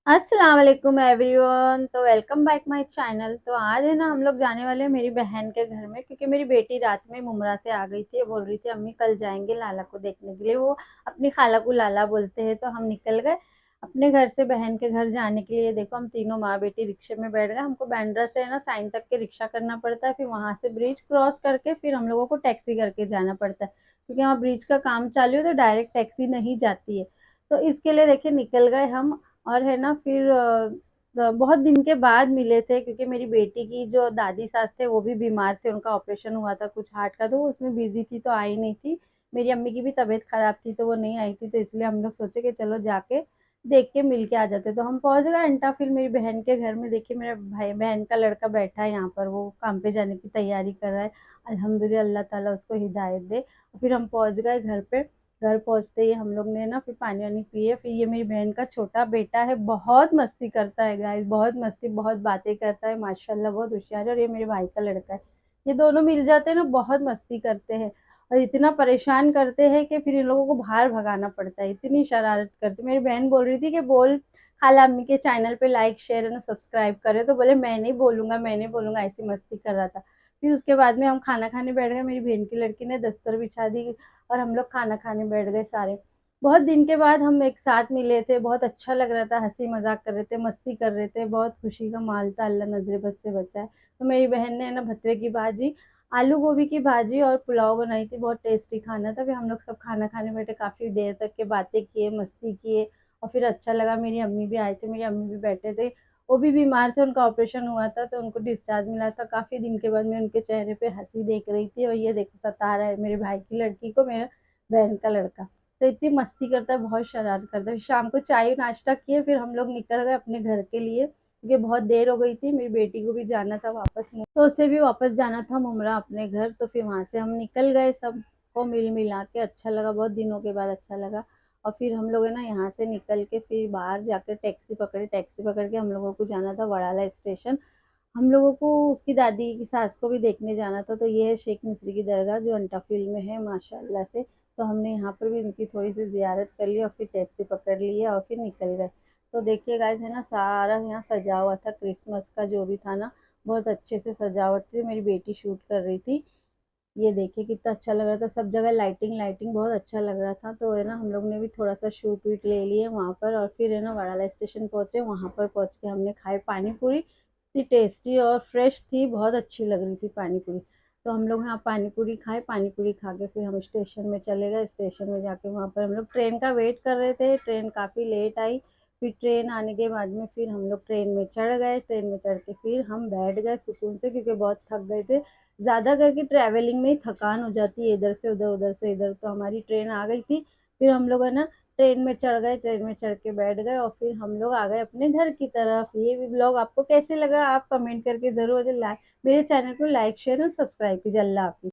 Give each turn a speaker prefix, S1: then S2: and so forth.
S1: अस्सलाम वालेकुम एवरीवन। तो वेलकम बैक माय चैनल। तो आज है ना हम लोग जाने वाले हैं मेरी बहन के घर में, क्योंकि मेरी बेटी रात में मुमरा से आ गई थी। बोल रही थी अम्मी कल जाएंगे लाला को देखने के लिए। वो अपनी खाला को लाला बोलते हैं। तो हम निकल गए अपने घर से बहन के घर जाने के लिए। देखो हम तीनों माँ बेटी रिक्शे में बैठ गए। हमको बांद्रा से है ना साइन तक के रिक्शा करना पड़ता है, फिर वहां से ब्रिज क्रॉस करके फिर हम लोगों को टैक्सी करके जाना पड़ता है, क्योंकि वहाँ ब्रिज का काम चालू है तो डायरेक्ट टैक्सी नहीं जाती है। तो इसके लिए देखिए निकल गए हम। और है ना फिर बहुत दिन के बाद मिले थे, क्योंकि मेरी बेटी की जो दादी सास थे वो भी बीमार थे। उनका ऑपरेशन हुआ था कुछ हार्ट का, तो वो उसमें बिजी थी तो आई नहीं थी। मेरी अम्मी की भी तबीयत खराब थी तो वो नहीं आई थी। तो इसलिए हम लोग सोचे कि चलो जाके देख के मिल के आ जाते। तो हम पहुंच गए अंटा। फिर मेरी बहन के घर में देखिए मेरा भाई बहन का लड़का बैठा है यहाँ पर, वो काम पे जाने की तैयारी कर रहा है। अल्हम्दुलिल्लाह, अल्लाह ताला उसको हिदायत दे। फिर हम पहुंच गए घर पे। घर पहुंचते ही हम लोग ने ना फिर पानी वानी पिए। फिर ये मेरी बहन का छोटा बेटा है, बहुत मस्ती करता है गाइस, बहुत मस्ती, बहुत बातें करता है माशाल्लाह, बहुत होशियार है। और ये मेरे भाई का लड़का है। ये दोनों मिल जाते हैं ना, बहुत मस्ती करते हैं और इतना परेशान करते हैं कि फिर इन लोगों को बाहर भगाना पड़ता है। इतनी शरारत करते। मेरी बहन बोल रही थी कि बोल खाला अम्मी के चैनल पे लाइक शेयर और सब्सक्राइब करे। तो बोले मैं नहीं बोलूंगा, मैं नहीं बोलूंगा, ऐसी मस्ती कर रहा था। फिर उसके बाद में हम खाना खाने बैठ गए। मेरी बहन की लड़की ने दस्तर बिछा दी और हम लोग खाना खाने बैठ गए सारे। बहुत दिन के बाद हम एक साथ मिले थे, बहुत अच्छा लग रहा था। हंसी मजाक कर रहे थे, मस्ती कर रहे थे, बहुत खुशी का माहौल था। अल्लाह नजरे बद से बचाए। तो मेरी बहन ने ना भतवे की भाजी, आलू गोभी की भाजी और पुलाव बनाई थी। बहुत टेस्टी खाना था। फिर हम लोग सब खाना खाने बैठे, काफी देर तक के बातें किए, मस्ती किए और फिर अच्छा लगा। मेरी अम्मी भी आए थे, मेरी अम्मी भी बैठे थे। वो भी बीमार थे, उनका ऑपरेशन हुआ था तो उनको डिस्चार्ज मिला था। काफी दिन के बाद मैं उनके चेहरे पे हंसी देख रही थी। और ये देखो सता रहा है मेरे भाई की लड़की को मेरा बहन का लड़का। तो इतनी मस्ती करता है, बहुत शरारत करता है। शाम को चाय नाश्ता किए फिर हम लोग निकल गए अपने घर के लिए, क्योंकि बहुत देर हो गई थी। मेरी बेटी को भी जाना था वापस, तो उसे भी वापस जाना था मुमरा अपने घर। तो फिर वहां से हम निकल गए, सबको मिल मिला के अच्छा लगा, बहुत दिनों के बाद अच्छा लगा। और फिर हम लोग है ना यहाँ से निकल के फिर बाहर जाकर टैक्सी पकड़े। टैक्सी पकड़ के हम लोगों को जाना था वड़ाला स्टेशन। हम लोगों को उसकी दादी की सास को भी देखने जाना था। तो ये है शेख मिस्री की दरगाह जो अंटाफिल में है माशाल्लाह से। तो हमने यहाँ पर भी उनकी थोड़ी सी जियारत कर ली और फिर टैक्सी पकड़ ली और फिर निकल गए। तो देखिए गाइस है ना सारा यहाँ सजा हुआ था, क्रिसमस का जो भी था ना, बहुत अच्छे से सजावट थी। मेरी बेटी शूट कर रही थी। ये देखिए कितना अच्छा लग रहा था, सब जगह लाइटिंग लाइटिंग, बहुत अच्छा लग रहा था। तो है ना हम लोग ने भी थोड़ा सा शूट वूट ले लिए वहाँ पर। और फिर है ना वाराला स्टेशन पहुंचे। वहाँ पर पहुंच के हमने खाए पानी पूरी। इतनी टेस्टी और फ्रेश थी, बहुत अच्छी लग रही थी पानी पूरी। तो हम लोग यहाँ पानी पूरी खाए। पानी पूरी खा के फिर हम स्टेशन में चले गए। स्टेशन में जाके वहाँ पर हम लोग ट्रेन का वेट कर रहे थे। ट्रेन काफ़ी लेट आई। फिर ट्रेन आने के बाद में फिर हम लोग ट्रेन में चढ़ गए। ट्रेन में चढ़ के फिर हम बैठ गए सुकून से, क्योंकि बहुत थक गए थे। ज़्यादा करके ट्रैवलिंग में ही थकान हो जाती है, इधर से उधर उधर से इधर। तो हमारी ट्रेन आ गई थी। फिर हम लोग है ना ट्रेन में चढ़ गए, ट्रेन में चढ़ के बैठ गए और फिर हम लोग आ गए अपने घर की तरफ। ये भी ब्लॉग आपको कैसे लगा आप कमेंट करके ज़रूर लाइक, मेरे चैनल को लाइक शेयर और सब्सक्राइब कीजिए। अल्लाह हाफिज़।